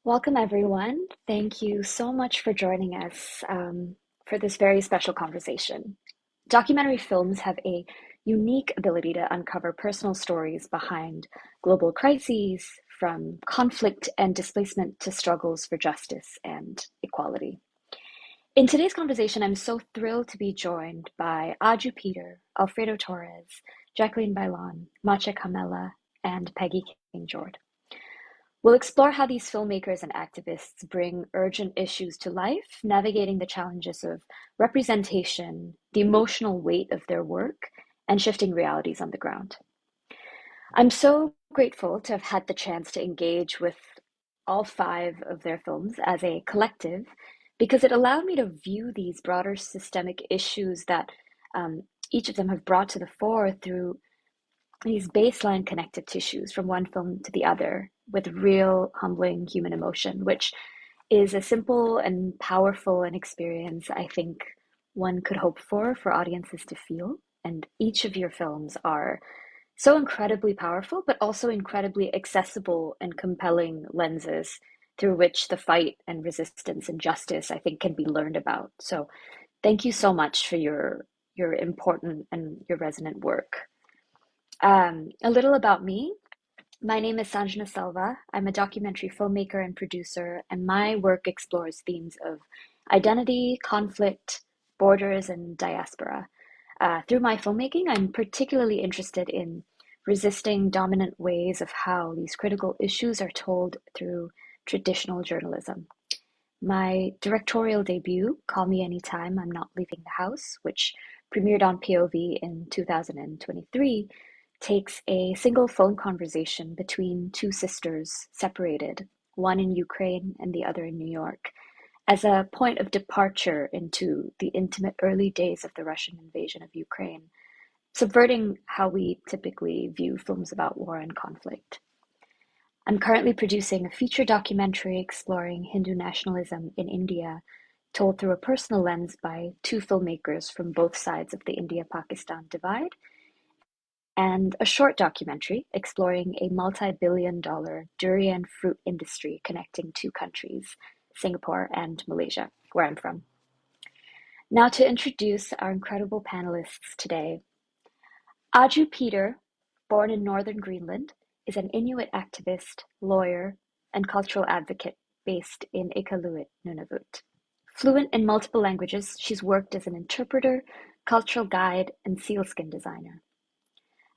Welcome, everyone. Thank you so much for joining us for this very special conversation. Documentary films have a unique ability to uncover personal stories behind global crises, from conflict and displacement to struggles for justice and equality. In today's conversation, I'm so thrilled to be joined by Aju Peter, Alfredo Torres, Jacqueline Bailon, Macha Kamela, and Peggy King Jord. We'll explore how these filmmakers and activists bring urgent issues to life, navigating the challenges of representation, the emotional weight of their work, and shifting realities on the ground. I'm so grateful to have had the chance to engage with all five of their films as a collective because it allowed me to view these broader systemic issues that each of them have brought to the fore through these baseline connective tissues from one film to the other with real humbling human emotion, which is a simple and powerful an experience I think one could hope for audiences to feel. And each of your films are so incredibly powerful, but also incredibly accessible and compelling lenses through which the fight and resistance and justice I think can be learned about. So thank you so much for your important and your resonant work. A little about me. My name is Sanjana Selva. I'm a documentary filmmaker and producer, and my work explores themes of identity, conflict, borders, and diaspora. Through my filmmaking, I'm particularly interested in resisting dominant ways of how these critical issues are told through traditional journalism. My directorial debut, Call Me Anytime, I'm Not Leaving the House, which premiered on POV in 2023, takes a single phone conversation between two sisters separated, one in Ukraine and the other in New York, as a point of departure into the intimate early days of the Russian invasion of Ukraine, subverting how we typically view films about war and conflict. I'm currently producing a feature documentary exploring Hindu nationalism in India, told through a personal lens by two filmmakers from both sides of the India-Pakistan divide, and a short documentary exploring a multi-billion-dollar durian fruit industry connecting two countries, Singapore and Malaysia, where I'm from. Now to introduce our incredible panelists today. Aju Peter, born in northern Greenland, is an Inuit activist, lawyer, and cultural advocate based in Iqaluit, Nunavut. Fluent in multiple languages, she's worked as an interpreter, cultural guide, and sealskin designer.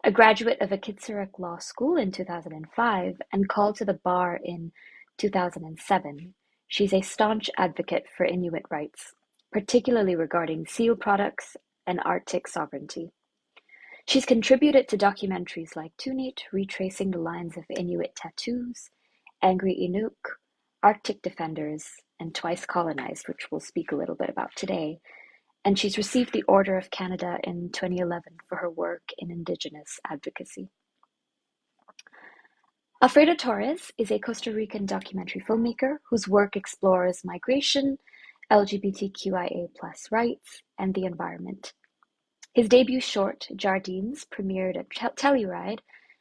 A graduate of Akitsarak Law School in 2005 and called to the bar in 2007, she's a staunch advocate for Inuit rights, particularly regarding seal products and Arctic sovereignty. She's contributed to documentaries like Tunit, retracing the lines of Inuit tattoos, Angry Inuk, Arctic Defenders, and Twice Colonized, which we'll speak a little bit about today. And she's received the Order of Canada in 2011 for her work in Indigenous advocacy. Alfredo Torres is a Costa Rican documentary filmmaker whose work explores migration, LGBTQIA+ rights, and the environment. His debut short, Jardines, premiered at Telluride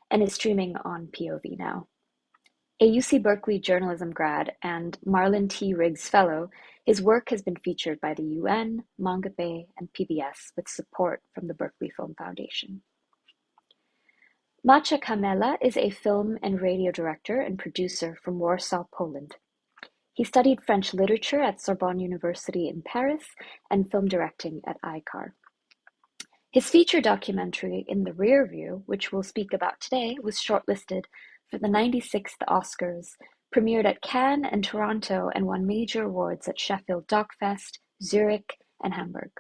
and is streaming on POV now. A UC Berkeley journalism grad and Marlon T. Riggs Fellow, his work has been featured by the UN, Manga Bay, and PBS with support from the Berkeley Film Foundation. Macha Kamela is a film and radio director and producer from Warsaw, Poland. He studied French literature at Sorbonne University in Paris and film directing at ICAR. His feature documentary, In the Rear View, which we'll speak about today, was shortlisted for the 96th Oscars, premiered at Cannes and Toronto, and won major awards at Sheffield DocFest, Zurich, and Hamburg.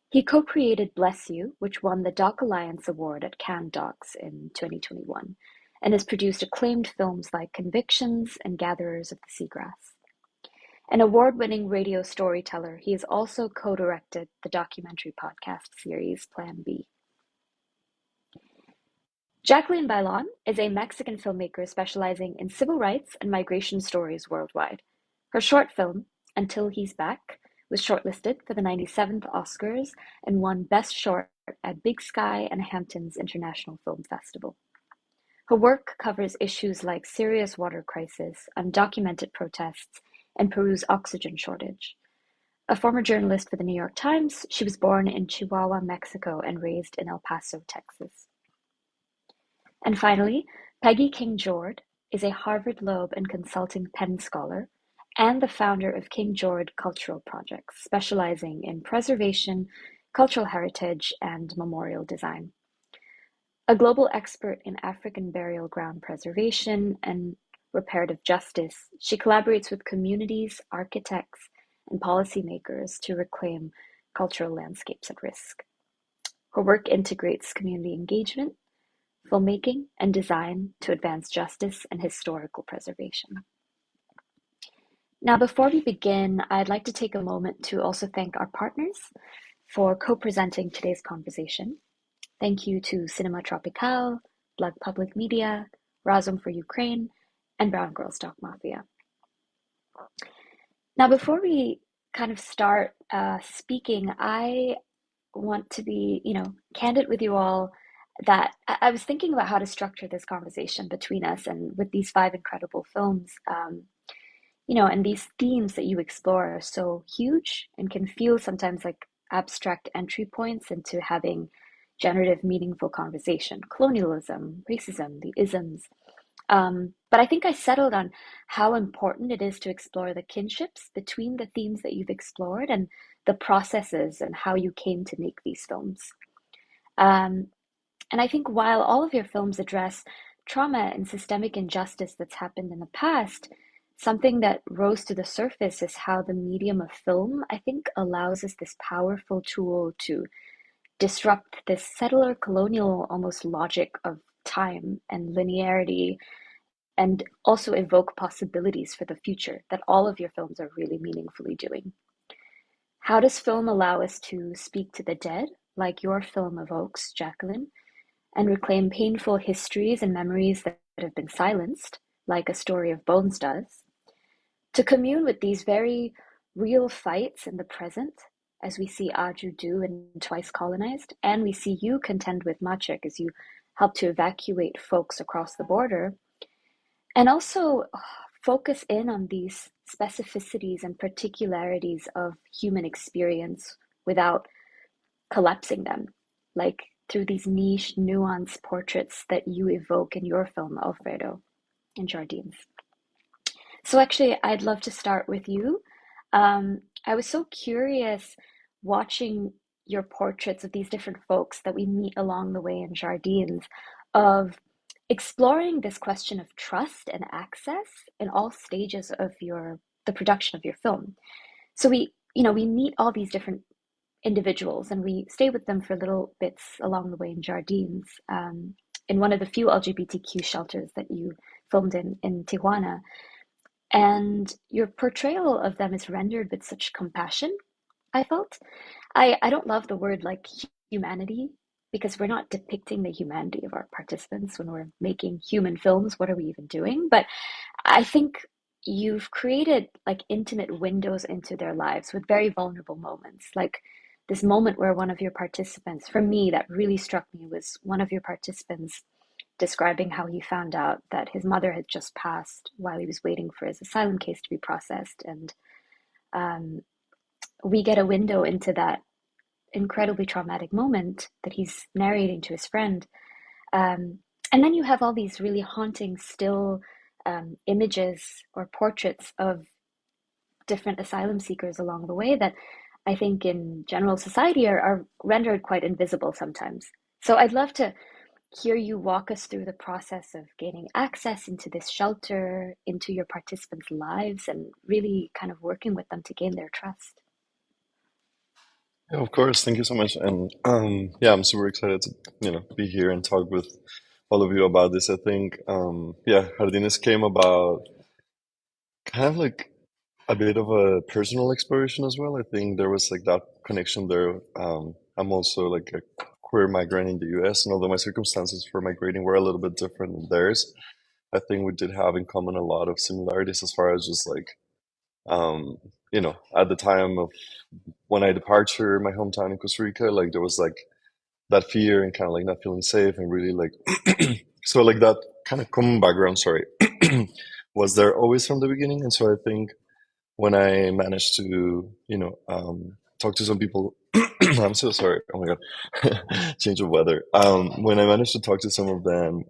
He co-created Bless You, which won the Doc Alliance Award at Cannes Docs in 2021, and has produced acclaimed films like Convictions and Gatherers of the Seagrass. An award-winning radio storyteller, he has also co-directed the documentary podcast series Plan B. Jacqueline Bailon is a Mexican filmmaker specializing in civil rights and migration stories worldwide. Her short film, Until He's Back, was shortlisted for the 97th Oscars and won Best Short at Big Sky and Hamptons International Film Festival. Her work covers issues like Syria's water crisis, undocumented protests, and Peru's oxygen shortage. A former journalist for the New York Times, she was born in Chihuahua, Mexico, and raised in El Paso, Texas. And finally, Peggy King Jord is a Harvard Loeb and Consulting Penn Scholar and the founder of King Jord Cultural Projects, specializing in preservation, cultural heritage, and memorial design. A global expert in African burial ground preservation and reparative justice, she collaborates with communities, architects, and policymakers to reclaim cultural landscapes at risk. Her work integrates community engagement, filmmaking, and design to advance justice and historical preservation. Now, before we begin, I'd like to take a moment to also thank our partners for co-presenting today's conversation. Thank you to Cinema Tropical, Blood Public Media, Razum for Ukraine, and Brown Girl Stock Mafia. Now, before we kind of start speaking, I want to be, candid with you all that I was thinking about how to structure this conversation between us and with these five incredible films. And these themes that you explore are so huge and can feel sometimes like abstract entry points into having generative, meaningful conversation. Colonialism, racism, the isms. But I think I settled on how important it is to explore the kinships between the themes that you've explored and the processes and how you came to make these films. Um, and I think while all of your films address trauma and systemic injustice that's happened in the past, something that rose to the surface is how the medium of film, I think, allows us this powerful tool to disrupt this settler colonial almost logic of time and linearity and also evoke possibilities for the future that all of your films are really meaningfully doing. How does film allow us to speak to the dead, like your film evokes, Jacqueline, and reclaim painful histories and memories that have been silenced, like A Story of Bones does, to commune with these very real fights in the present, as we see Aju do in Twice Colonized, and we see you contend with Machek as you help to evacuate folks across the border, and also focus in on these specificities and particularities of human experience without collapsing them, like through these niche, nuanced portraits that you evoke in your film, Alfredo and Jardines. So actually, I'd love to start with you. I was so curious watching your portraits of these different folks that we meet along the way in Jardines, of exploring this question of trust and access in all stages of the production of your film. So we meet all these different individuals and we stay with them for little bits along the way in Jardines, in one of the few LGBTQ shelters that you filmed in Tijuana. And your portrayal of them is rendered with such compassion, I felt. I don't love the word like humanity because we're not depicting the humanity of our participants when we're making human films. What are we even doing? But I think you've created like intimate windows into their lives with very vulnerable moments. Like this moment where one of your participants, for me, that really struck me was one of your participants describing how he found out that his mother had just passed while he was waiting for his asylum case to be processed. And um, we get a window into that incredibly traumatic moment that he's narrating to his friend. And then you have all these really haunting still images or portraits of different asylum seekers along the way that I think in general society are rendered quite invisible sometimes. So I'd love to hear you walk us through the process of gaining access into this shelter, into your participants' lives, and really kind of working with them to gain their trust. Yeah, of course. Thank you so much. And yeah, I'm super excited to, be here and talk with all of you about this. I think, yeah, Jardines came about kind of like a bit of a personal exploration as well. I think there was like that connection there. I'm also like a queer migrant in the US, and although my circumstances for migrating were a little bit different than theirs, I think we did have in common a lot of similarities as far as just like, um, at the time of when I departure my hometown in Costa Rica, like there was like that fear and kind of like not feeling safe and really like so like that kind of common background, sorry, was there always from the beginning. And so I think when I managed to, talk to some people, I'm so sorry. Oh my God, change of weather. When I managed to talk to some of them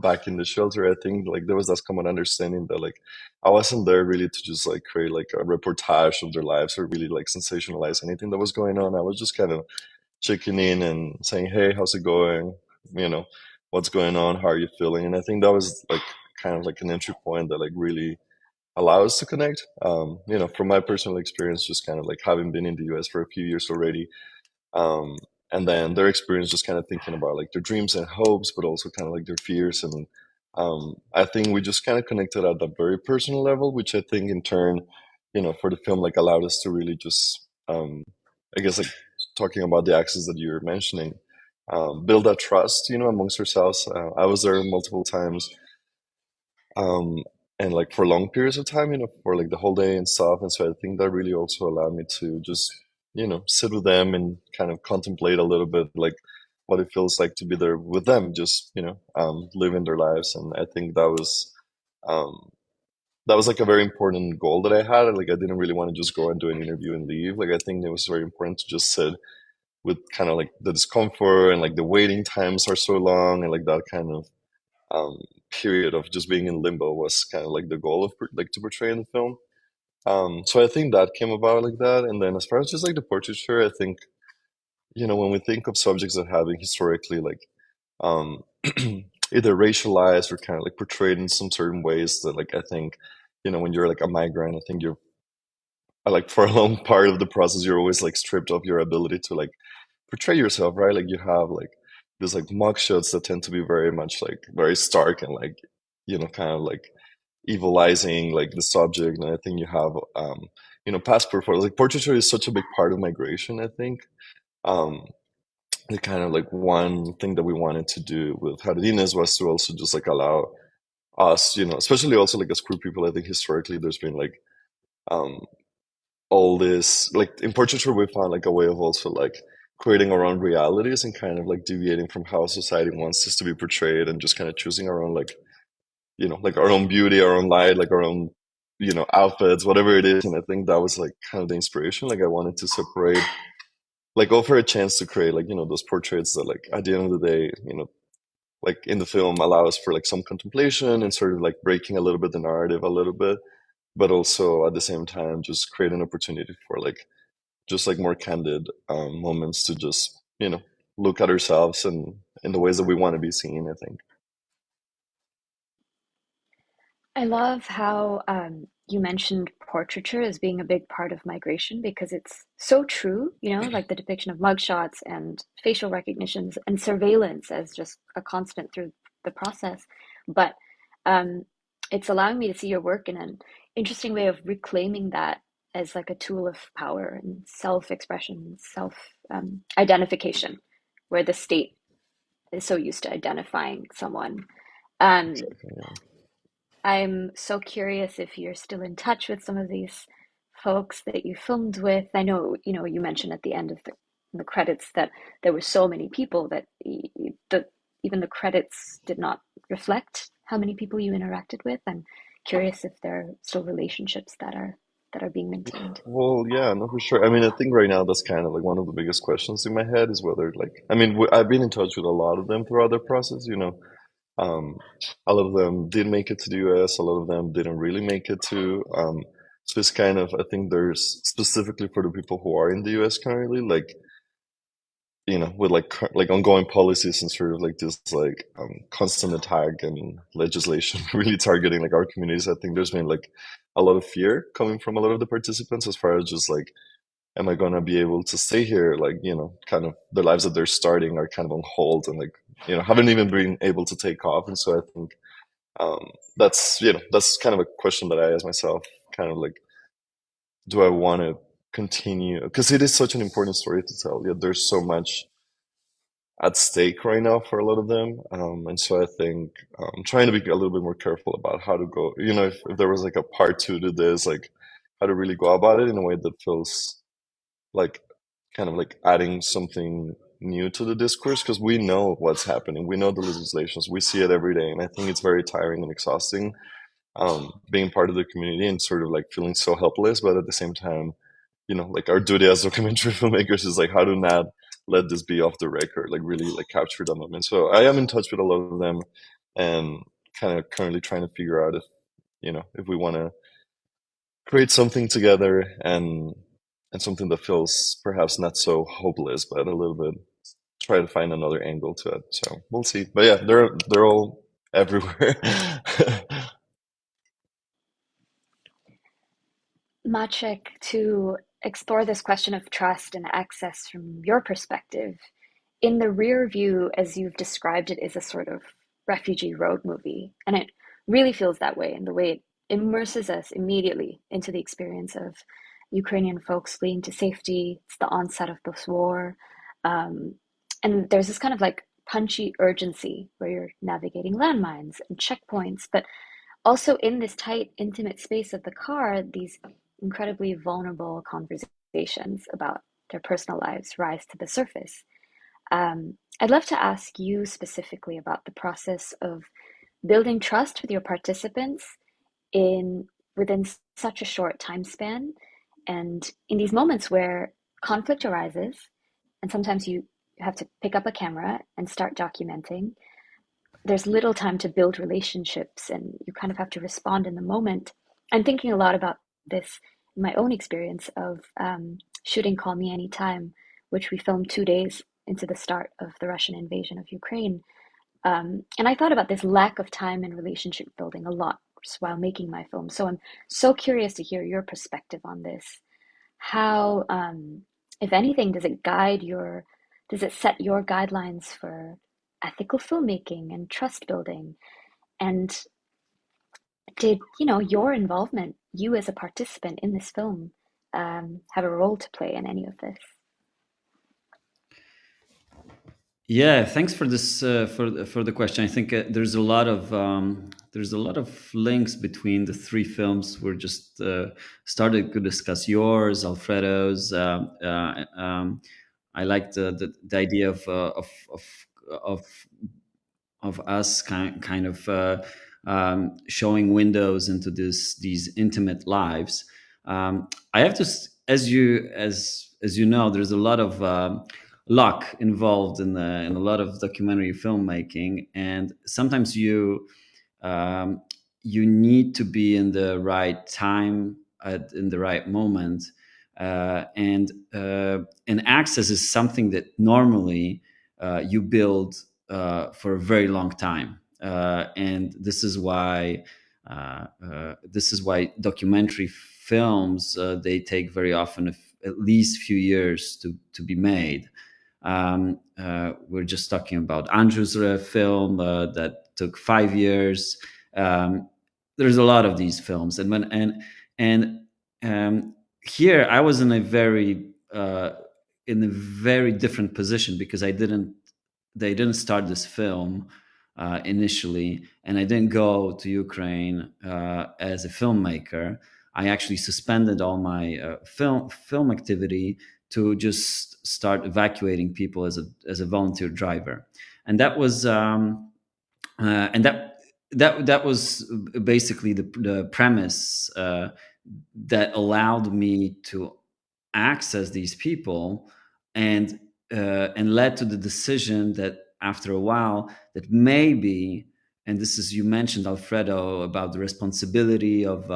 back in the shelter, I think like there was this common understanding that like I wasn't there really to just like create like a reportage of their lives or really like sensationalize anything that was going on. I was just kind of checking in and saying, "Hey, how's it going? You know, what's going on? How are you feeling?" And I think that was like kind of like an entry point that like really allow us to connect. From my personal experience, just kind of like having been in the US for a few years already, um, and then their experience just kind of thinking about like their dreams and hopes, but also kind of like their fears. And I think we just kind of connected at a very personal level, which I think in turn, for the film, like allowed us to really just, I guess, like talking about the axis that you were mentioning, build that trust, amongst ourselves. I was there multiple times um, and like for long periods of time, for like the whole day and stuff. And so I think that really also allowed me to just, sit with them and kind of contemplate a little bit like what it feels like to be there with them, just, living their lives. And I think um, that was like a very important goal that I had. Like I didn't really want to just go and do an interview and leave. Like I think it was very important to just sit with kind of like the discomfort and like the waiting times are so long and like that kind of um, period of just being in limbo was kind of like the goal of like to portray in the film. So I think that came about like that. And then as far as just like the portraiture, I think when we think of subjects that have been historically like um, either racialized or kind of like portrayed in some certain ways that like I think when you're like a migrant, I think you're like for a long part of the process you're always like stripped of your ability to like portray yourself, right? Like you have like these like mug shots that tend to be very much like very stark and like kind of like evilizing like the subject. And I think you have passport photos. Like portraiture is such a big part of migration. I think um, the kind of like one thing that we wanted to do with Jardines was to also just like allow us, especially also like as queer people. I think historically there's been like um, all this like in portraiture we found like a way of also like creating our own realities and kind of like deviating from how society wants us to be portrayed and just kind of choosing our own like like our own beauty, our own light, like our own outfits, whatever it is. And I think that was like kind of the inspiration. Like I wanted to separate, like offer a chance to create like those portraits that like at the end of the day, like in the film allow us for like some contemplation and sort of like breaking a little bit the narrative a little bit, but also at the same time just create an opportunity for like just like more candid moments to just look at ourselves and in the ways that we want to be seen, I think. I love how you mentioned portraiture as being a big part of migration because it's so true, like the depiction of mugshots and facial recognitions and surveillance as just a constant through the process. But um, it's allowing me to see your work in an interesting way of reclaiming that as like a tool of power and self-expression, self identification, where the state is so used to identifying someone. Um, Exactly, yeah. I'm so curious if you're still in touch with some of these folks that you filmed with. I know, you mentioned at the end of the credits that there were so many people that even the credits did not reflect how many people you interacted with. I'm curious if there are still relationships that are being maintained. Well, yeah, no, for sure. I mean, I think right now that's kind of like one of the biggest questions in my head is whether, like, I mean, I've been in touch with a lot of them throughout the process, Um, a lot of them did make it to the US, a lot of them didn't really make it to. So it's kind of, I think there's specifically for the people who are in the US currently, like, with like like ongoing policies and sort of like this like constant attack and legislation really targeting like our communities. I think there's been like a lot of fear coming from a lot of the participants as far as just like, am I gonna be able to stay here? Like, kind of the lives that they're starting are kind of on hold and like, haven't even been able to take off. And so I think um, that's kind of a question that I ask myself, kind of like, do I want to continue? Because it is such an important story to tell. Yeah, there's so much at stake right now for a lot of them. And so I think I'm trying to be a little bit more careful about how to go, if there was like a part two to this, like how to really go about it in a way that feels like kind of like adding something. new to the discourse because we know what's happening. We know the legislations. We see it every day, and I think it's very tiring and exhausting being part of the community and sort of like feeling so helpless. But at the same time, like our duty as documentary filmmakers is like how to not let this be off the record, like really like capture the moment. So I am in touch with a lot of them and kind of currently trying to figure out if we want to create something together and something that feels perhaps not so hopeless, but a little bit try to find another angle to it. So we'll see. But yeah, they're all everywhere. Maciek, to explore this question of trust and access from your perspective, in the rear view, as you've described it, is a sort of refugee road movie. And it really feels that way in the way it immerses us immediately into the experience of Ukrainian folks fleeing to safety. It's the onset of this war. Um, and there's this kind of like punchy urgency where you're navigating landmines and checkpoints, but also in this tight, intimate space of the car, these incredibly vulnerable conversations about their personal lives rise to the surface. I'd love to ask you specifically about the process of building trust with your participants in within such a short time span, and in these moments where conflict arises, and sometimes you have to pick up a camera and start documenting. There's little time to build relationships, and you kind of have to respond in the moment. I'm thinking a lot about this in my own experience of shooting Call Me Anytime, which we filmed 2 days into the start of the Russian invasion of Ukraine. And I thought about this lack of time and relationship building a lot while making my film. So I'm so curious to hear your perspective on this. How, if anything, does it set your guidelines for ethical filmmaking and trust building? And did, your involvement, you as a participant in this film, have a role to play in any of this? Yeah, thanks for this for the question. I think there's a lot of links between the three films we're just started to discuss. Yours, Alfredo's. I like the idea of of us kind of showing windows into these intimate lives. I have to, as you know, there's a lot of luck involved in a lot of documentary filmmaking, and sometimes um, you need to be in the right time in the right moment, and access is something that normally you build for a very long time, and this is why documentary films they take very often at least few years to be made. We're just talking about Andrew's film that took 5 years. Um, there's a lot of these films, and here I was in a very different position because they didn't start this film initially, and I didn't go to Ukraine as a filmmaker. I actually suspended all my film activity to just start evacuating people as a volunteer driver, and that was and that was basically the premise that allowed me to access these people, and and led to the decision that after a while that maybe, and this is, you mentioned, Alfredo, about the responsibility of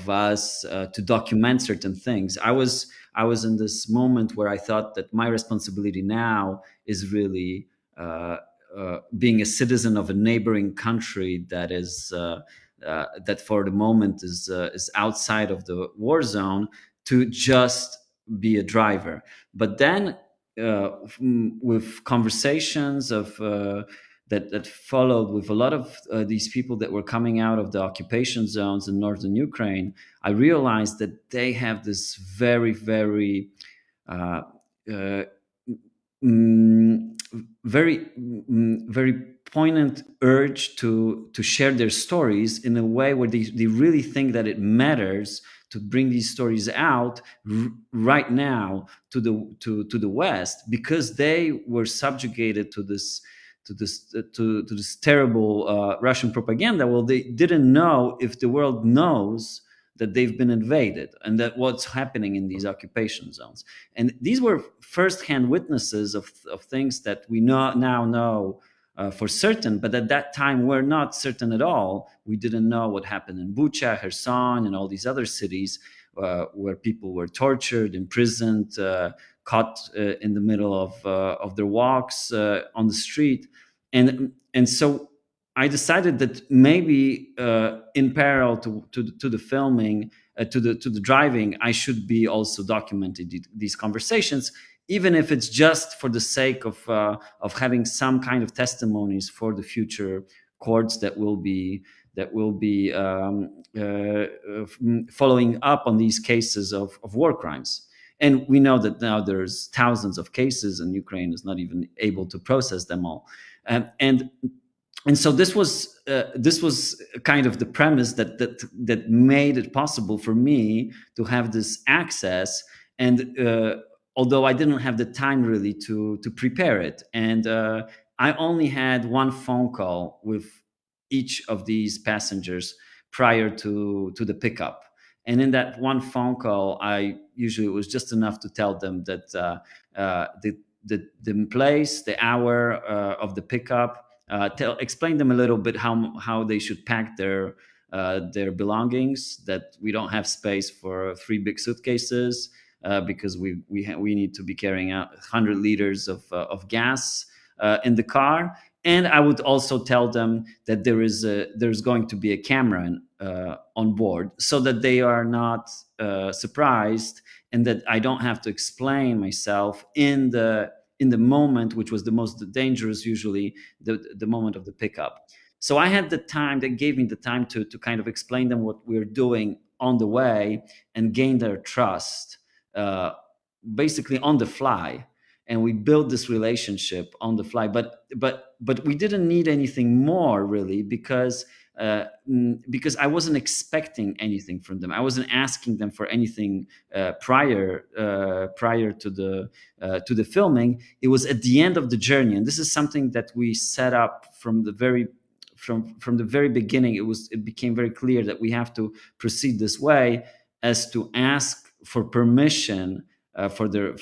us to document certain things. I was in this moment where I thought that my responsibility now is really being a citizen of a neighboring country that for the moment is outside of the war zone, to just be a driver. But then, with conversations that followed with a lot of these people that were coming out of the occupation zones in northern Ukraine, I realized that they have this uh, uh, mm, very poignant urge to share their stories in a way where they really think that it matters to bring these stories out right now to the West, because they were subjugated to this terrible Russian propaganda. Well, they didn't know if the world knows that they've been invaded and that what's happening in these occupation zones. And these were firsthand witnesses of things that we now know for certain, but at that time we're not certain at all. We didn't know what happened in Bucha, Kherson, and all these other cities where people were tortured, imprisoned, caught in the middle of their walks on the street. And so I decided that maybe in parallel to the filming, to the driving, I should be also documenting these conversations, even if it's just for the sake of having some kind of testimonies for the future courts that will be following up on these cases of war crimes. And we know that now there's thousands of cases, and Ukraine is not even able to process them all. And so this was kind of the premise that made it possible for me to have this access. And although I didn't have the time really to prepare it, and I only had one phone call with each of these passengers prior to the pickup. And in that one phone call, I usually, it was just enough to tell them that the place, the hour of the pickup, explain them a little bit how they should pack their belongings, that we don't have space for 3 big suitcases because we need to be carrying out 100 liters of gas in the car. And I would also tell them that there's going to be a camera on board, so that they are not surprised, and that I don't have to explain myself in the moment, which was the most dangerous, usually the moment of the pickup. So I had the time, that gave me the time to kind of explain them what we're doing on the way and gain their trust, basically on the fly. And we built this relationship on the fly. But we didn't need anything more, really, because I wasn't expecting anything from them. I wasn't asking them for anything prior to the filming. It was at the end of the journey, and this is something that we set up from the very beginning. It became very clear that we have to proceed this way, as to ask for permission, for their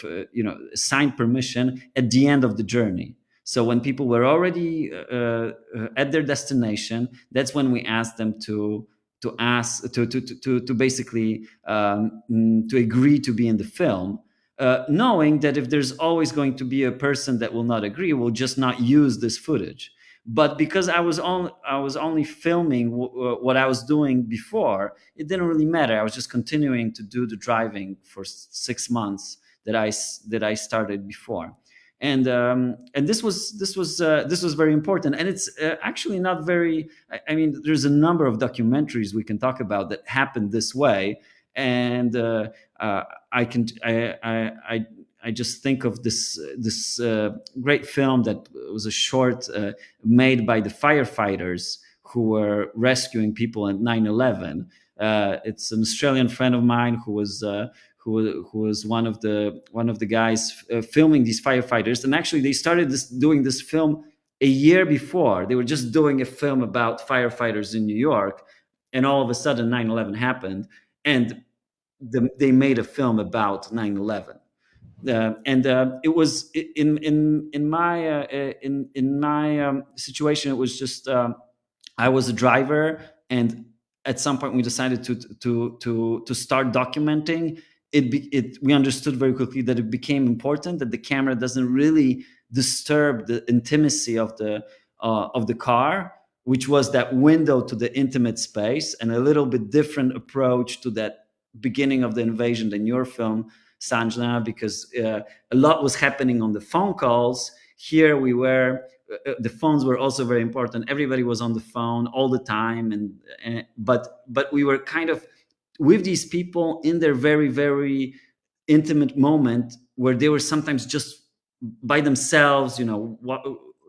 signed permission at the end of the journey. So when people were already at their destination, that's when we asked them to basically to agree to be in the film, knowing that if there's always going to be a person that will not agree, we'll just not use this footage. But because I was only filming what I was doing before, it didn't really matter. I was just continuing to do the driving for 6 months that I started before. And this was very important. And it's actually not very. I mean, there's a number of documentaries we can talk about that happened this way, and I just think of this great film that was a short made by the firefighters who were rescuing people at 9/11. It's an Australian friend of mine who was one of the guys filming these firefighters. And actually, they started doing this film a year before. They were just doing a film about firefighters in New York, and all of a sudden 9/11 happened, and they made a film about 9/11. And it was in my situation. It was just I was a driver, and at some point we decided to start documenting. We understood very quickly that it became important that the camera doesn't really disturb the intimacy of the car, which was that window to the intimate space, and a little bit different approach to that beginning of the invasion than your film, Sanjna, because a lot was happening on the phone calls. Here we were, the phones were also very important. Everybody was on the phone all the time, but we were kind of with these people in their very, very intimate moment, where they were sometimes just by themselves,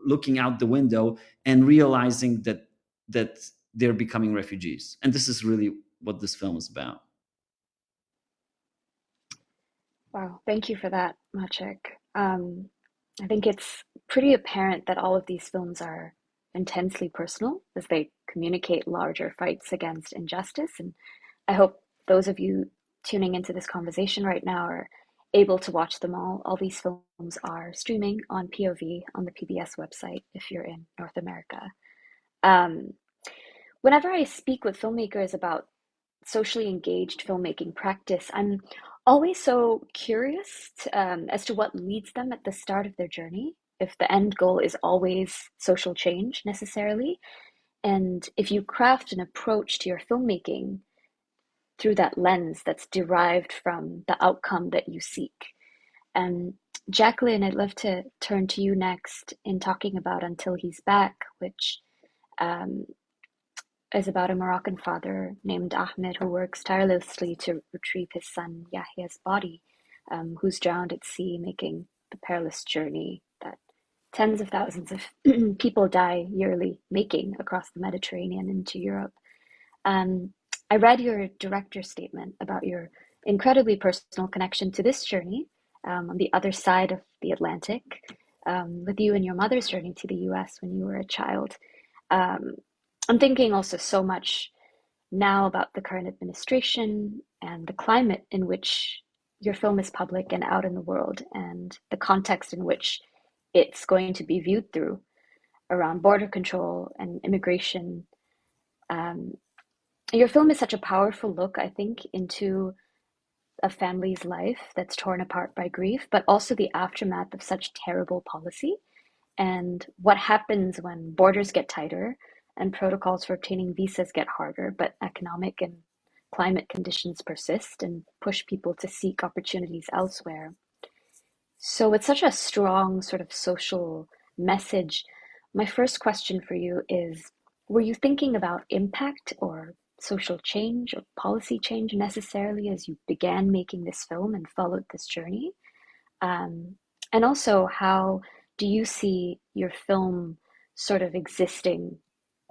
looking out the window and realizing that they're becoming refugees. And this is really what this film is about. Wow, thank you for that, Maciek. I think it's pretty apparent that all of these films are intensely personal as they communicate larger fights against injustice. And I hope those of you tuning into this conversation right now are able to watch them all. All these films are streaming on POV on the PBS website if you're in North America. Um, Whenever I speak with filmmakers about socially engaged filmmaking practice, I'm always so curious as to what leads them at the start of their journey, if the end goal is always social change necessarily, and if you craft an approach to your filmmaking through that lens that's derived from the outcome that you seek. And Jacqueline, I'd love to turn to you next in talking about Until He's Back, which um, is about a Moroccan father named Ahmed who works tirelessly to retrieve his son Yahya's body, who's drowned at sea, making the perilous journey that tens of thousands of people die yearly making across the Mediterranean into Europe. Um, I read your director's statement about your incredibly personal connection to this journey on the other side of the Atlantic, with you and your mother's journey to the US when you were a child. Um, I'm thinking also so much now about the current administration and the climate in which your film is public and out in the world, and the context in which it's going to be viewed through around border control and immigration. Um, your film is such a powerful look, I think, into a family's life that's torn apart by grief, but also the aftermath of such terrible policy and what happens when borders get tighter and protocols for obtaining visas get harder, but economic and climate conditions persist and push people to seek opportunities elsewhere. So it's such a strong sort of social message. My first question for you is, were you thinking about impact or social change or policy change necessarily as you began making this film and followed this journey? Um, and also, how do you see your film sort of existing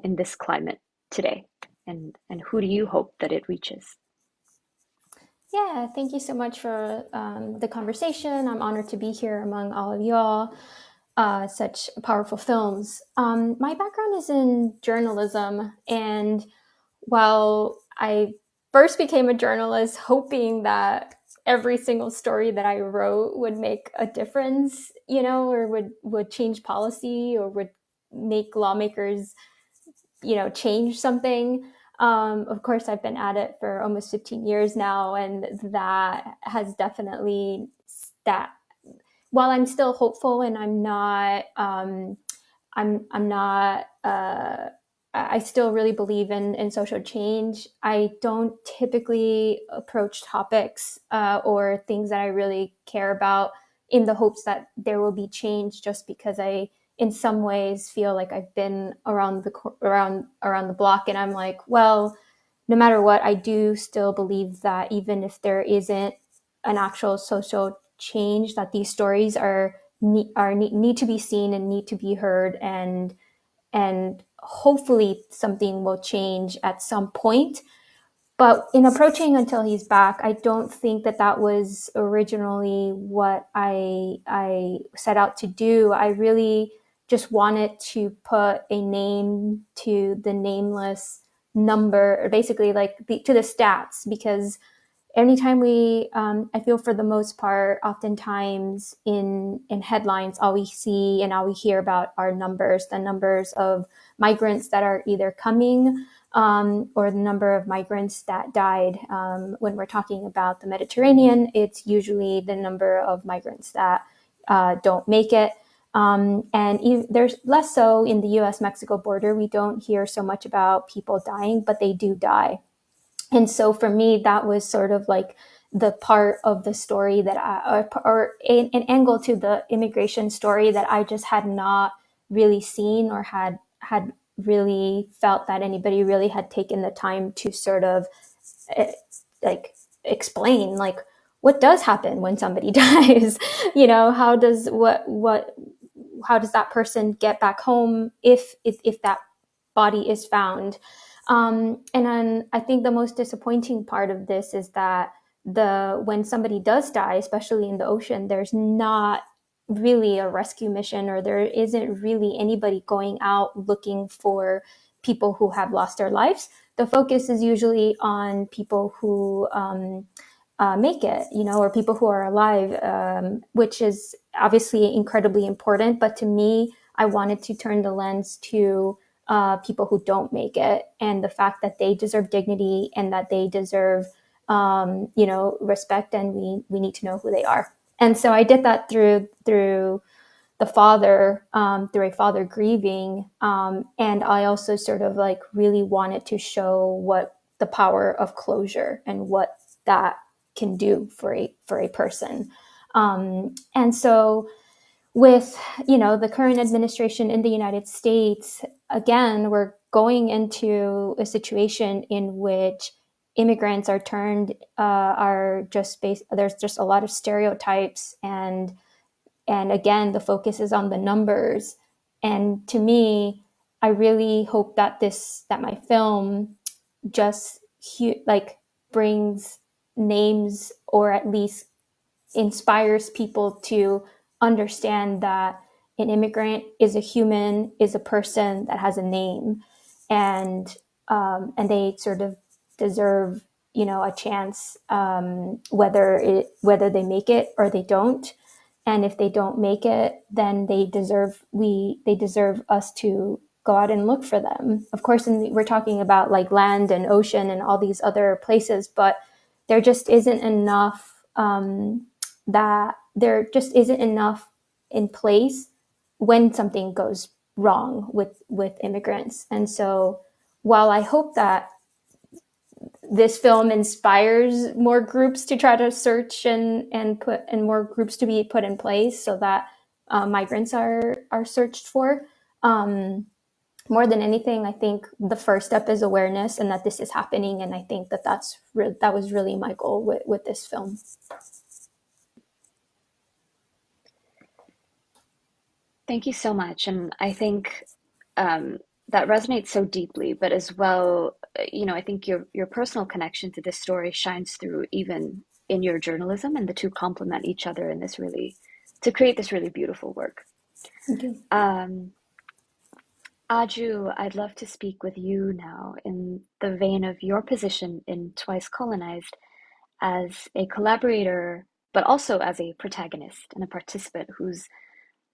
in this climate today? And who do you hope that it reaches? Yeah, thank you so much for the conversation. I'm honored to be here among all of y'all. Such powerful films. My background is in journalism, and while I first became a journalist hoping that every single story that I wrote would make a difference, or would change policy or would make lawmakers, change something. Of course, I've been at it for almost 15 years now, and that has definitely that. While I'm still hopeful, and I'm not. I still really believe in social change. I don't typically approach topics or things that I really care about in the hopes that there will be change, just because I, in some ways, feel like I've been around the block, and I'm like, well, no matter what, I do still believe that even if there isn't an actual social change, that these stories need to be seen and need to be heard, and hopefully something will change at some point. But in approaching Until He's Back, I don't think that was originally what I set out to do. I really just wanted to put a name to the nameless number, or basically like to the stats, because anytime I feel for the most part, oftentimes in headlines, all we see and all we hear about are the numbers of migrants that are either coming, or the number of migrants that died. When we're talking about the Mediterranean, it's usually the number of migrants that don't make it. And there's less so in the US-Mexico border. We don't hear so much about people dying, but they do die. And so for me, that was sort of like the part of the story that or an angle to the immigration story that I just had not really seen, or had really felt that anybody really had taken the time to sort of like explain, like, what does happen when somebody dies. How does how does that person get back home if that body is found. And then I think the most disappointing part of this is that when somebody does die, especially in the ocean, there's not really a rescue mission, or there isn't really anybody going out looking for people who have lost their lives. The focus is usually on people who make it, or people who are alive, which is obviously incredibly important. But to me, I wanted to turn the lens to people who don't make it, and the fact that they deserve dignity and that they deserve respect, and we need to know who they are. And so I did that through the father, through a father grieving, and I also sort of like really wanted to show what the power of closure and what that can do for a person. And so with the current administration in the United States, again, we're going into a situation in which immigrants are there's just a lot of stereotypes, and again, the focus is on the numbers. And to me, I really hope that my film just like brings names, or at least inspires people to understand that an immigrant is a human, is a person that has a name, and they sort of deserve a chance, whether they make it or they don't. And if they don't make it, then they deserve us to go out and look for them. Of course, we're talking about like land and ocean and all these other places, but there just isn't enough in place when something goes wrong with immigrants. And so while I hope that this film inspires more groups to try to search and more groups to be put in place so that migrants are searched for, more than anything, I think the first step is awareness, and that this is happening. And I think that that was really my goal with this film. Thank you so much. And I think that resonates so deeply, but as well, I think your personal connection to this story shines through even in your journalism, and the two complement each other in to create this really beautiful work. Thank you. Aju, I'd love to speak with you now in the vein of your position in Twice Colonized as a collaborator, but also as a protagonist and a participant whose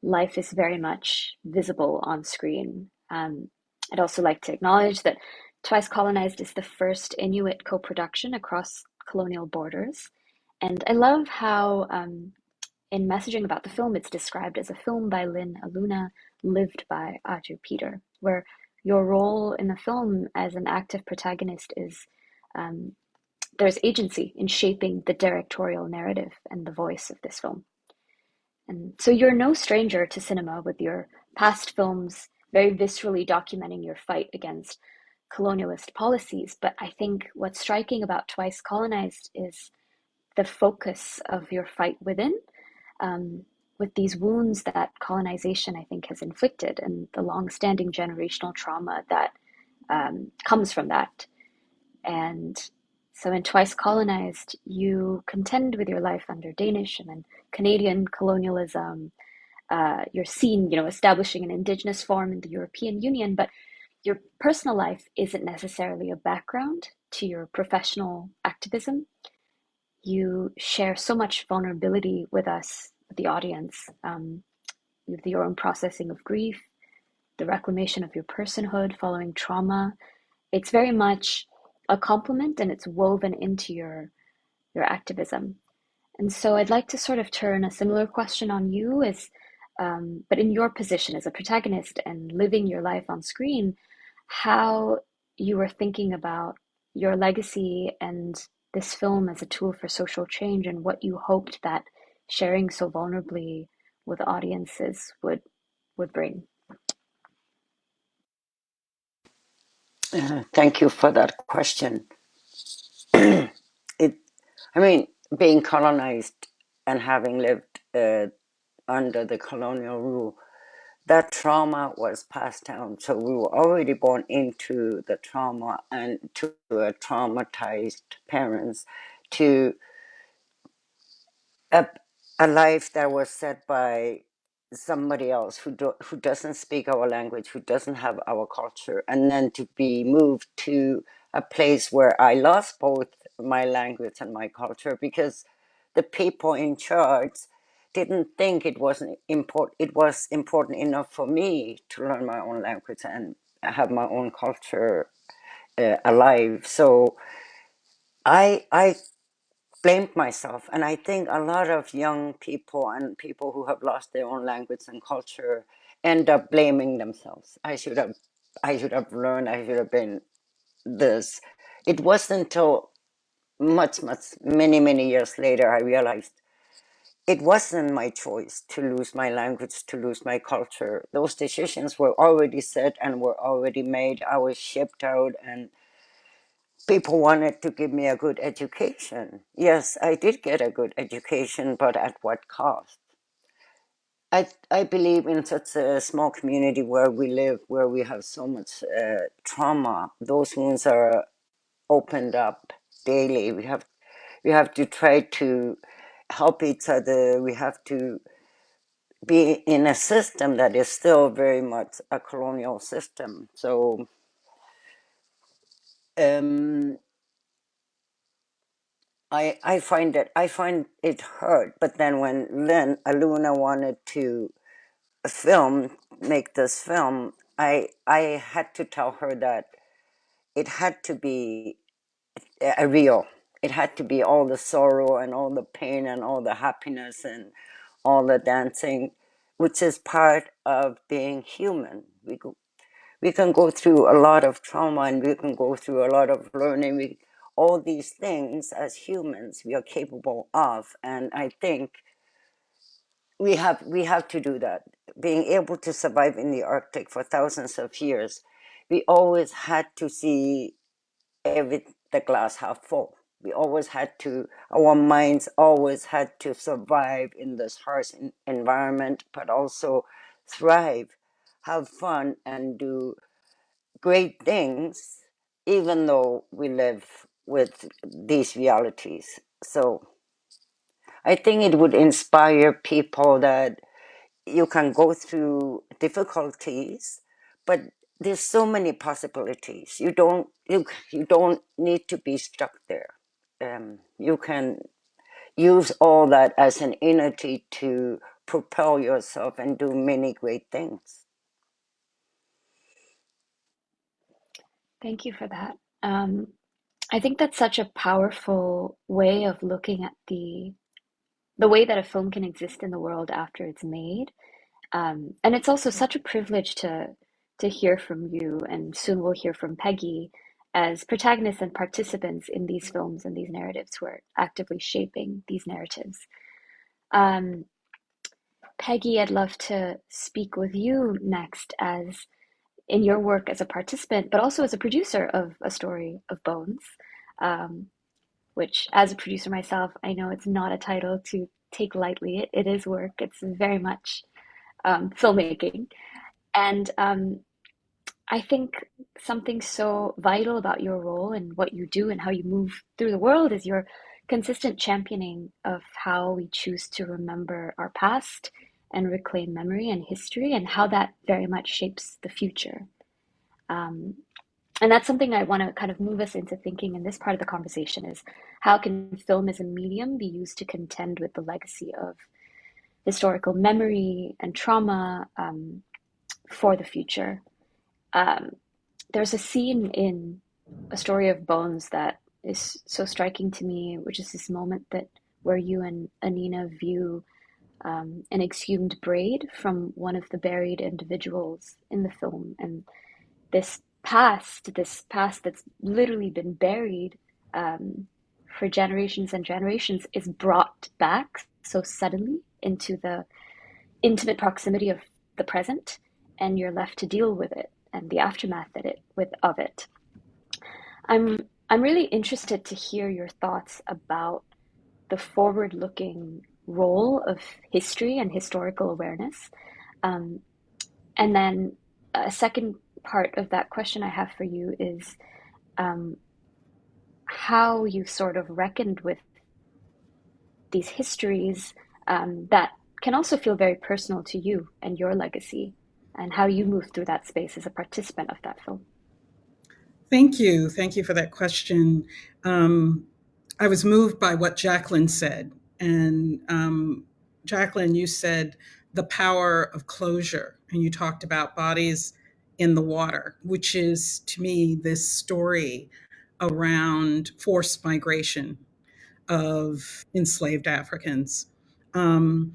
life is very much visible on screen. I'd also like to acknowledge that Twice Colonized is the first Inuit co-production across colonial borders. And I love how in messaging about the film, it's described as a film by Lynn Aluna, lived by Aju Peter, where your role in the film as an active protagonist is there's agency in shaping the directorial narrative and the voice of this film. And so you're no stranger to cinema, with your past films very viscerally documenting your fight against colonialist policies. But I think what's striking about Twice Colonized is the focus of your fight within, with these wounds that colonization, I think, has inflicted, and the long-standing generational trauma that comes from that. And so in Twice Colonized, you contend with your life under Danish and then Canadian colonialism. You're seen, establishing an indigenous form in the European Union, but your personal life isn't necessarily a background to your professional activism. You share so much vulnerability with us, with the audience, with your own processing of grief, the reclamation of your personhood following trauma. It's very much a compliment, and it's woven into your activism. And so I'd like to sort of turn a similar question on you, but in your position as a protagonist and living your life on screen, how you were thinking about your legacy and this film as a tool for social change, and what you hoped that sharing so vulnerably with audiences would bring. Thank you for that question. Being colonized and having lived under the colonial rule, that trauma was passed down. So we were already born into the trauma, and to a traumatized parents, to a, a life that was set by somebody else who doesn't speak our language, who doesn't have our culture, and then to be moved to a place where I lost both my language and my culture because the people in charge didn't think it was important enough for me to learn my own language and have my own culture alive. So I blamed myself, and I think a lot of young people and people who have lost their own language and culture end up blaming themselves. I should have learned. I should have been this. It wasn't until many years later I realized it wasn't my choice to lose my language, to lose my culture. Those decisions were already set and were already made. I was shipped out, and people wanted to give me a good education. Yes, I did get a good education, but at what cost? I believe in such a small community where we live, where we have so much trauma. Those wounds are opened up daily. We have to try to help each other. We have to be in a system that is still very much a colonial system. So I find it hurt. But then when Aluna wanted to make this film, I had to tell her that it had to be a real. It had to be all the sorrow and all the pain and all the happiness and all the dancing, which is part of being human. We can go through a lot of trauma and we can go through a lot of learning. All these things as humans we are capable of, and I think we have to do that. Being able to survive in the Arctic for thousands of years, we always had to see the glass half full. We always had to, our minds always had to survive in this harsh environment, but also thrive, have fun, and do great things, even though we live with these realities. So I think it would inspire people that you can go through difficulties, but there's so many possibilities. You don't need to be stuck there. You can use all that as an energy to propel yourself and do many great things. Thank you for that. I think that's such a powerful way of looking at the way that a film can exist in the world after it's made. And it's also such a privilege to hear from you, and soon we'll hear from Peggy as protagonists and participants in these films and these narratives who are actively shaping these narratives. Um, Peggy, I'd love to speak with you next as in your work as a participant, but also as a producer of A Story of Bones, um, which, as a producer myself, I know it's not a title to take lightly. It is work. It's very much filmmaking. And I think something so vital about your role and what you do and how you move through the world is your consistent championing of how we choose to remember our past and reclaim memory and history, and how that very much shapes the future. Um, and that's something I want to kind of move us into thinking in this part of the conversation is how can film as a medium be used to contend with the legacy of historical memory and trauma for the future. Um, there's a scene in A Story of Bones that is so striking to me, which is this moment that where you and Anina view an exhumed braid from one of the buried individuals in the film, and this past that's literally been buried for generations and generations, is brought back so suddenly into the intimate proximity of the present, and you're left to deal with it and the aftermath of it. I'm really interested to hear your thoughts about the forward-looking role of history and historical awareness. Um, and then a second part of that question I have for you is um, how you've sort of reckoned with these histories that can also feel very personal to you and your legacy, and how you move through that space as a participant of that film. Thank you. Thank you for that question. I was moved by what Jacqueline said. And Jacqueline, you said the power of closure, and you talked about bodies in the water, which is to me this story around forced migration of enslaved Africans. To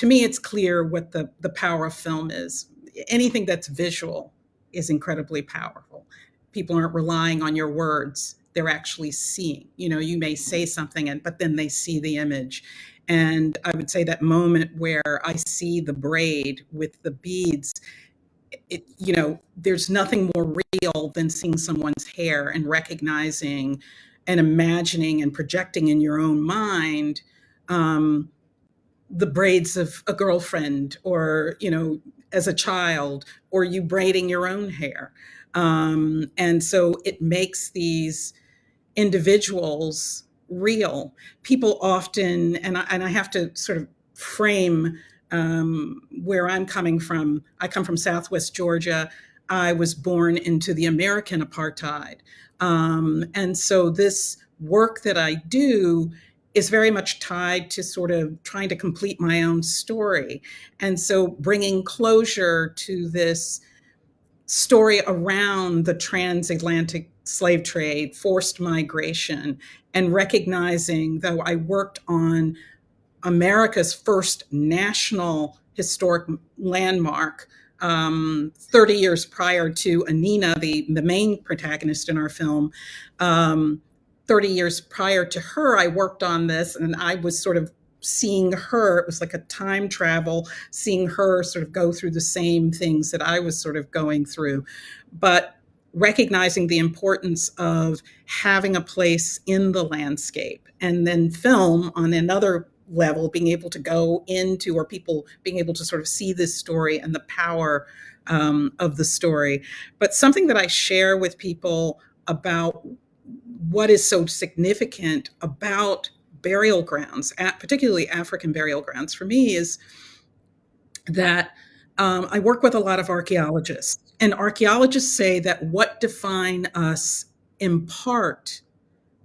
me, it's clear what the power of film is. Anything that's visual is incredibly powerful. People aren't relying on your words. They're actually seeing. You may say something, but then they see the image. And I would say that moment where I see the braid with the beads, there's nothing more real than seeing someone's hair and recognizing and imagining and projecting in your own mind the braids of a girlfriend, or as a child, or you braiding your own hair. And so it makes these individuals real. People often, and I have to sort of frame where I'm coming from. I come from Southwest Georgia. I was born into the American apartheid. And so this work that I do is very much tied to sort of trying to complete my own story. And so bringing closure to this story around the transatlantic slave trade, forced migration, and recognizing, though I worked on America's first national historic landmark 30 years prior to Anina, the main protagonist in our film. 30 years prior to her, I worked on this, and I was sort of seeing her. It was like a time travel, seeing her sort of go through the same things that I was sort of going through. But recognizing the importance of having a place in the landscape, and then film on another level, being able to go into, or people being able to sort of see this story and the power of the story. But something that I share with people about what is so significant about burial grounds, particularly African burial grounds, for me, is that I work with a lot of archaeologists, and archaeologists say that what define us in part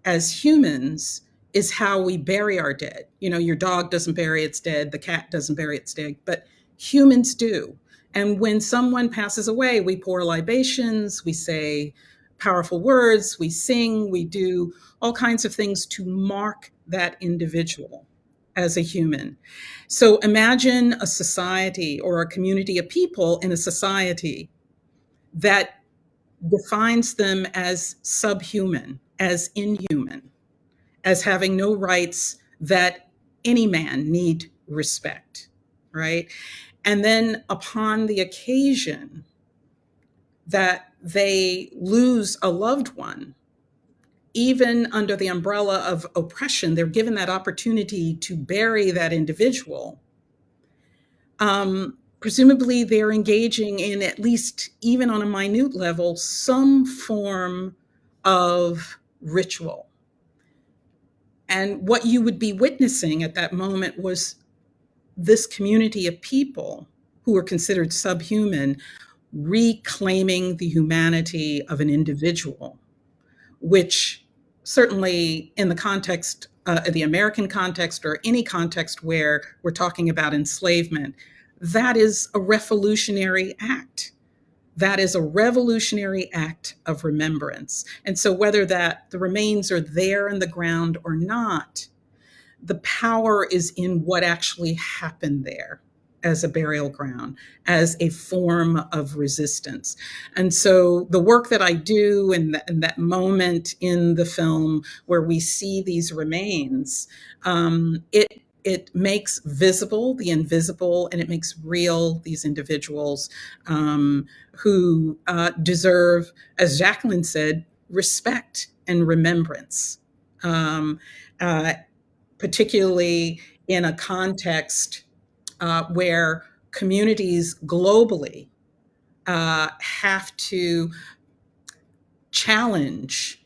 as humans is how we bury our dead. Your dog doesn't bury its dead, the cat doesn't bury its dead, but humans do. And when someone passes away, we pour libations, we say powerful words, we sing, we do all kinds of things to mark that individual as a human. So imagine a society or a community of people in a society that defines them as subhuman, as inhuman, as having no rights, that any man need respect, right? And then upon the occasion that they lose a loved one, even under the umbrella of oppression, they're given that opportunity to bury that individual. Presumably they're engaging in, at least even on a minute level, some form of ritual. And what you would be witnessing at that moment was this community of people who were considered subhuman reclaiming the humanity of an individual, which certainly in the context, the American context, or any context where we're talking about enslavement, that is a revolutionary act. That is a revolutionary act of remembrance. And so whether that the remains are there in the ground or not, the power is in what actually happened there as a burial ground, as a form of resistance. And so the work that I do in that moment in the film where we see these remains, it makes visible the invisible, and it makes real these individuals who deserve, as Jacqueline said, respect and remembrance. Particularly in a context where communities globally have to challenge,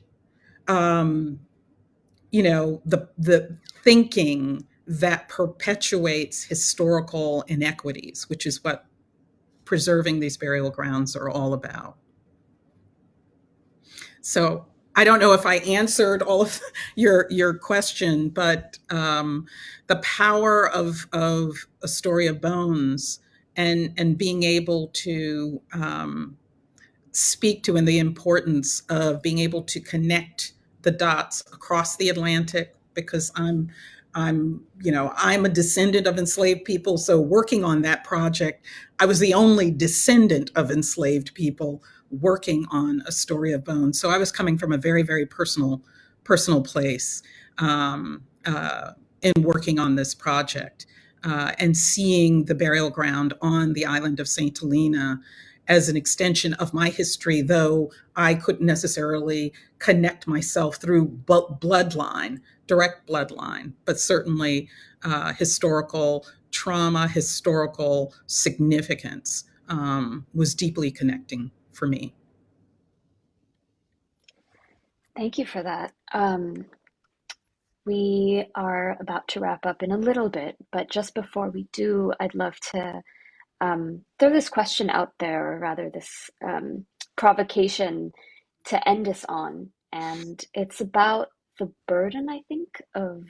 the thinking that perpetuates historical inequities, which is what preserving these burial grounds are all about. So I don't know if I answered all of your question, but the power of a story of bones and being able to speak to, and the importance of being able to connect the dots across the Atlantic, because I'm a descendant of enslaved people. So working on that project, I was the only descendant of enslaved people working on a story of bones. So I was coming from a very, very personal place in working on this project, and seeing the burial ground on the island of St. Helena as an extension of my history, though I couldn't necessarily connect myself through bloodline, direct bloodline, but certainly historical trauma, historical significance was deeply connecting for me. Thank you for that. We are about to wrap up in a little bit, but just before we do, I'd love to throw this question out there, or rather this provocation to end us on. And it's about the burden, I think, of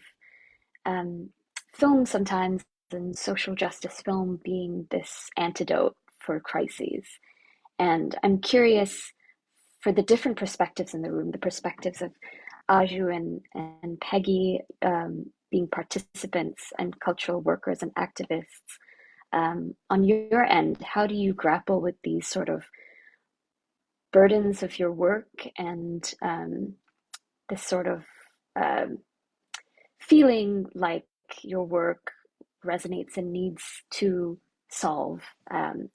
um, film sometimes, and social justice film being this antidote for crises. And I'm curious for the different perspectives in the room, the perspectives of Aju and Peggy, being participants and cultural workers and activists. On your end, how do you grapple with these sort of burdens of your work and this sort of um feeling like your work resonates and needs to solve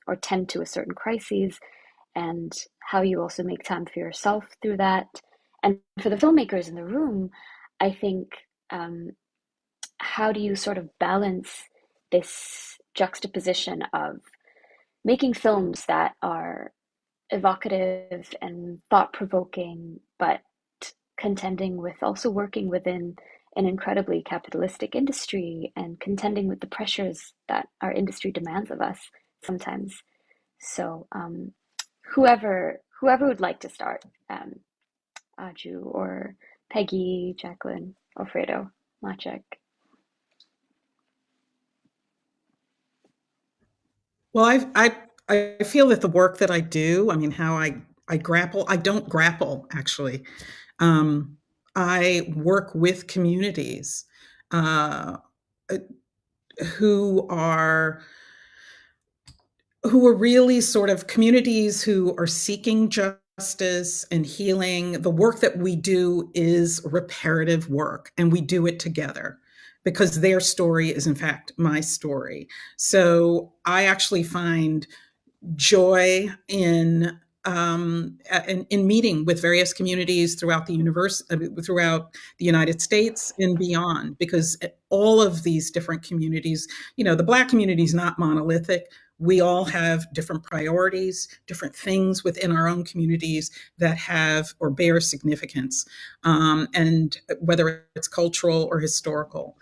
or tend to a certain crises, and how you also make time for yourself through that? And for the filmmakers in the room, I think, how do you sort of balance this juxtaposition of making films that are evocative and thought-provoking, but contending with also working within an incredibly capitalistic industry and contending with the pressures that our industry demands of us sometimes. So, whoever would like to start, Aju or Peggy, Jacqueline, Alfredo, Maciek. Well, I feel that the work that I do, I mean, how I grapple, I don't grapple actually. Um, I work with communities uh, who are really sort of communities who are seeking justice and healing. The work that we do is reparative work, and we do it together because their story is, in fact, my story. So I actually find joy in meeting with various communities throughout the universe, throughout the United States and beyond, because all of these different communities, the Black community is not monolithic. We all have different priorities, different things within our own communities that have or bear significance, and whether it's cultural or historical.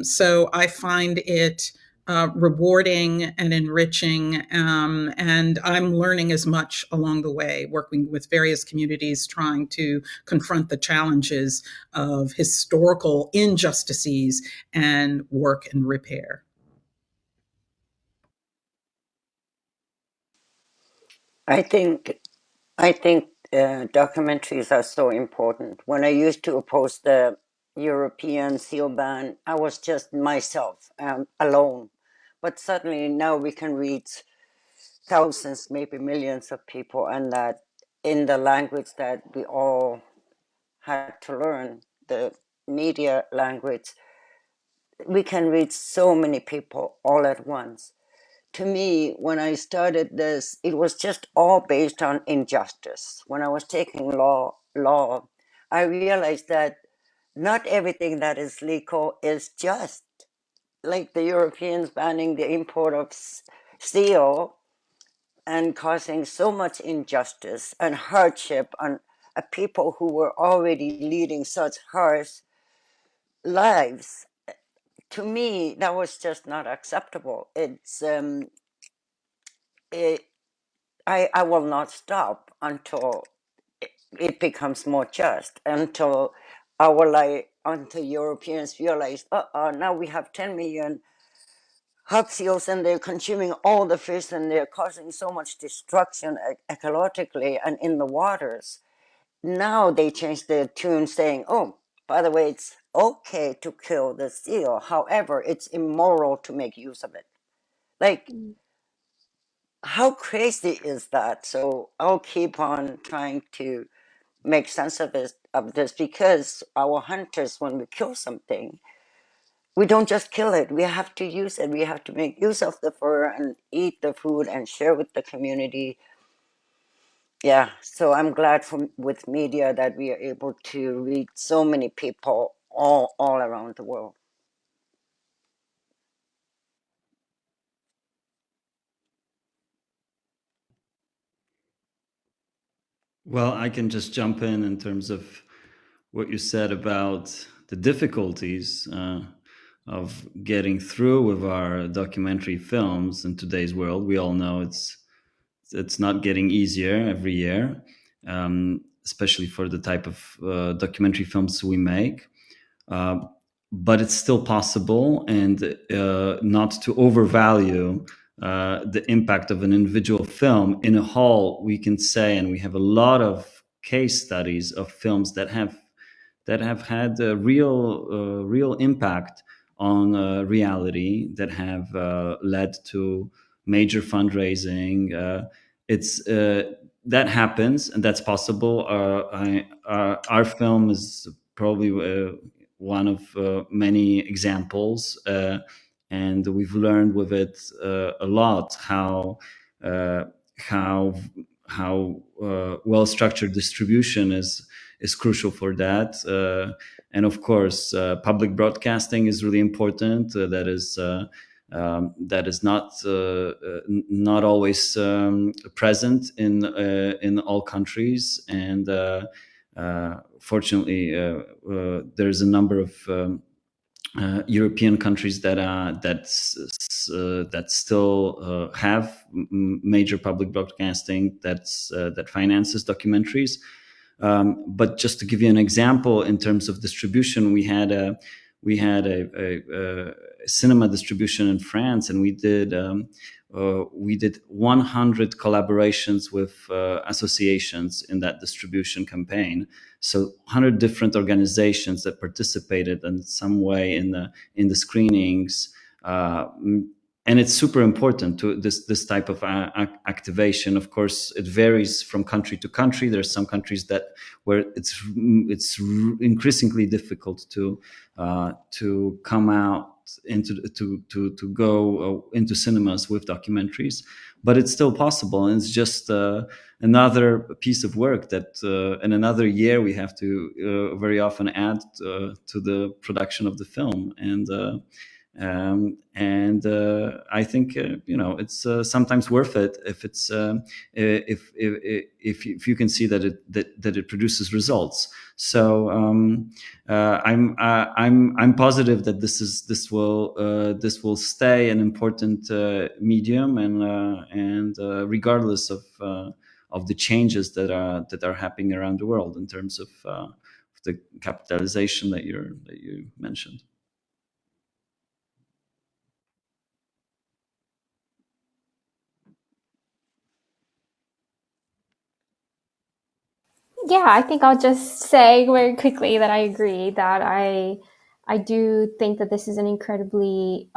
So I find it rewarding and enriching. And I'm learning as much along the way, working with various communities, trying to confront the challenges of historical injustices and work and repair. I think I think documentaries are so important. When I used to oppose the European seal ban, I was just myself, alone. But suddenly now we can reach thousands, maybe millions of people, and that in the language that we all had to learn, the media language, we can reach so many people all at once. To me, when I started this, it was just all based on injustice. When I was taking law, I realized that not everything that is legal is just. Like the Europeans banning the import of steel and causing so much injustice and hardship on people who were already leading such harsh lives. to me, that was just not acceptable. I will not stop until it becomes more just, until until Europeans realize, now we have 10 million hog seals and they're consuming all the fish and they're causing so much destruction ecologically and in the waters. Now they change their tune saying, oh, by the way, it's okay to kill the seal. However, it's immoral to make use of it. Like, how crazy is that? So I'll keep on trying to make sense of this because our hunters, when we kill something, we don't just kill it. We have to use it. We have to make use of the fur and eat the food and share with the community. Yeah, so I'm glad with media that we are able to reach so many people all around the world. Well, I can just jump in terms of what you said about the difficulties of getting through with our documentary films in today's world. We all know it's not getting easier every year, especially for the type of documentary films we make. But it's still possible, and not to overvalue the impact of an individual film. In a whole, we can say, and we have a lot of case studies of films that have had a real impact on reality, that have led to major fundraising. It's That happens, and that's possible. Our film is probably one of many examples, and we've learned with it a lot uh, how well structured distribution is crucial for that. And of course, public broadcasting is really important. That is not always present in all countries, and fortunately, there's a number of European countries that still have major public broadcasting that finances documentaries. But just to give you an example, in terms of distribution, we had a cinema distribution in France, and we did 100 collaborations with associations in that distribution campaign. So 100 different organizations that participated in some way in the screenings. And it's super important to this type of activation. Of course, it varies from country to country. There's some countries where it's increasingly difficult to come out to go into cinemas with documentaries, but it's still possible. And it's just another piece of work that in another year we have to very often add to the production of the film. And I think it's sometimes worth it if you can see that it produces results. So I'm positive that this will stay an important medium, and regardless of the changes that are happening around the world in terms of the capitalization that you mentioned. Yeah, I think I'll just say very quickly that I agree that I do think that this is an incredibly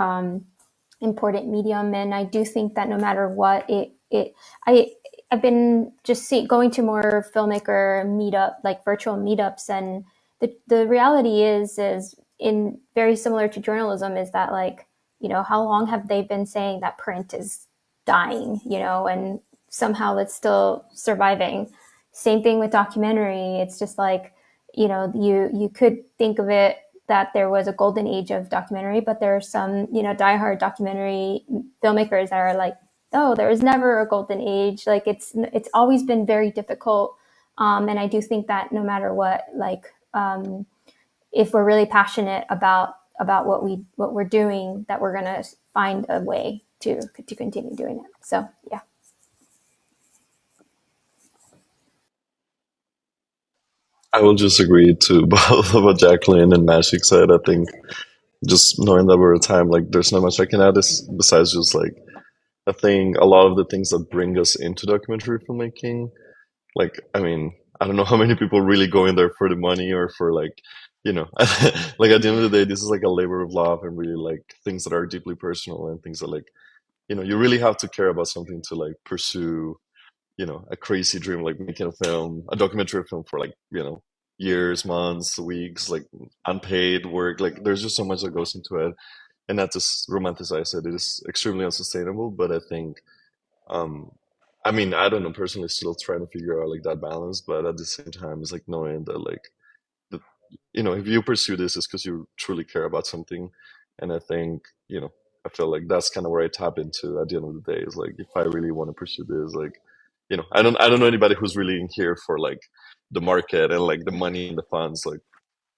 important medium, and I do think that no matter what I've been just going to more filmmaker meetup, like virtual meetups, and the reality is in very similar to journalism, is that, like, how long have they been saying that print is dying, and somehow it's still surviving. Same thing with documentary. It's just like, you could think of it that there was a golden age of documentary, but there are some, diehard documentary filmmakers that are like, oh, there was never a golden age. Like, it's always been very difficult. And I do think that no matter what, like, if we're really passionate about about what we're doing, that we're going to find a way to continue doing it. So yeah. I will just agree to both of what Jacqueline and Mashik said. I think just knowing that we're at time, like there's not much I can add besides just like I think a lot of the things that bring us into documentary filmmaking, like I mean, I don't know how many people really go in there for the money or for like, like at the end of the day, this is like a labor of love and really like things that are deeply personal and things that like, you really have to care about something to like pursue, a crazy dream like making a film, a documentary film for like, years, months, weeks, like unpaid work. Like there's just so much that goes into it. And not just romanticize it. It is extremely unsustainable, but I think um I mean, I don't know, personally still trying to figure out like that balance, but at the same time it's like knowing that like the, if you pursue this it's because you truly care about something. And I think, I feel like that's kind of where I tap into at the end of the day is like if I really want to pursue this, like, I don't know anybody who's really in here for like the market and like the money and the funds. Like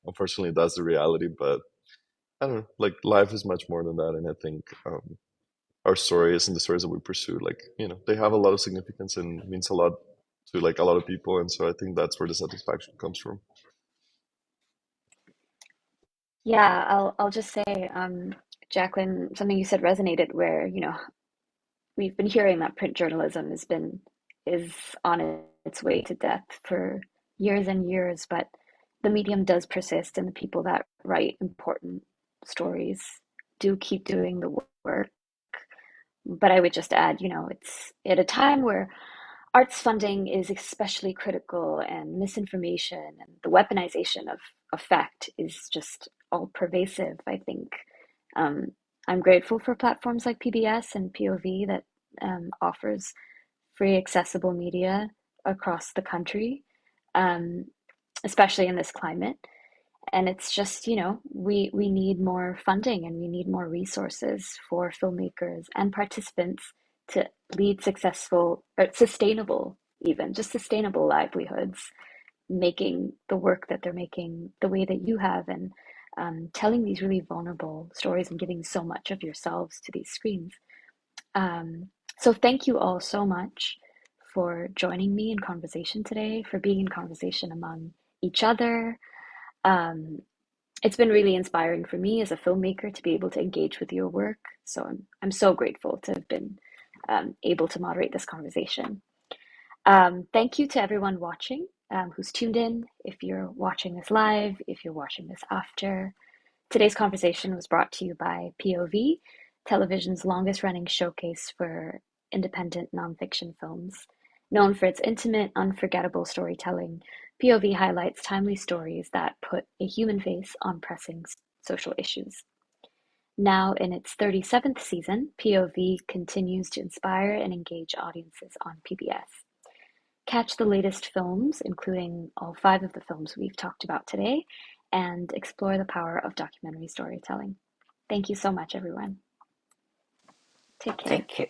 unfortunately that's the reality, but I don't know, like life is much more than that. And I think our stories and the stories that we pursue, like, they have a lot of significance and means a lot to like a lot of people. And so I think that's where the satisfaction comes from. Yeah, I'll just say, Jacqueline, something you said resonated where, we've been hearing that print journalism is on its way to death for years and years, but the medium does persist, and the people that write important stories do keep doing the work. But I would just add, it's at a time where arts funding is especially critical, and misinformation and the weaponization of fact is just all pervasive, I think. Um, I'm grateful for platforms like PBS and POV that offers free, accessible media across the country, um, especially in this climate. And it's just, we need more funding and we need more resources for filmmakers and participants to lead successful or sustainable, even just sustainable livelihoods, making the work that they're making the way that you have, and telling these really vulnerable stories and giving so much of yourselves to these screens. So thank you all so much for joining me in conversation today, for being in conversation among each other. Um, it's been really inspiring for me as a filmmaker to be able to engage with your work. So I'm so grateful to have been able to moderate this conversation. Thank you to everyone watching, who's tuned in. If you're watching this live, if you're watching this after. Today's conversation was brought to you by POV, television's longest running showcase for independent nonfiction films. Known for its intimate, unforgettable storytelling, POV highlights timely stories that put a human face on pressing social issues. Now in its 37th season, POV continues to inspire and engage audiences on PBS. Catch the latest films, including all 5 of the films we've talked about today, and explore the power of documentary storytelling. Thank you so much, everyone. Take care. Thank you.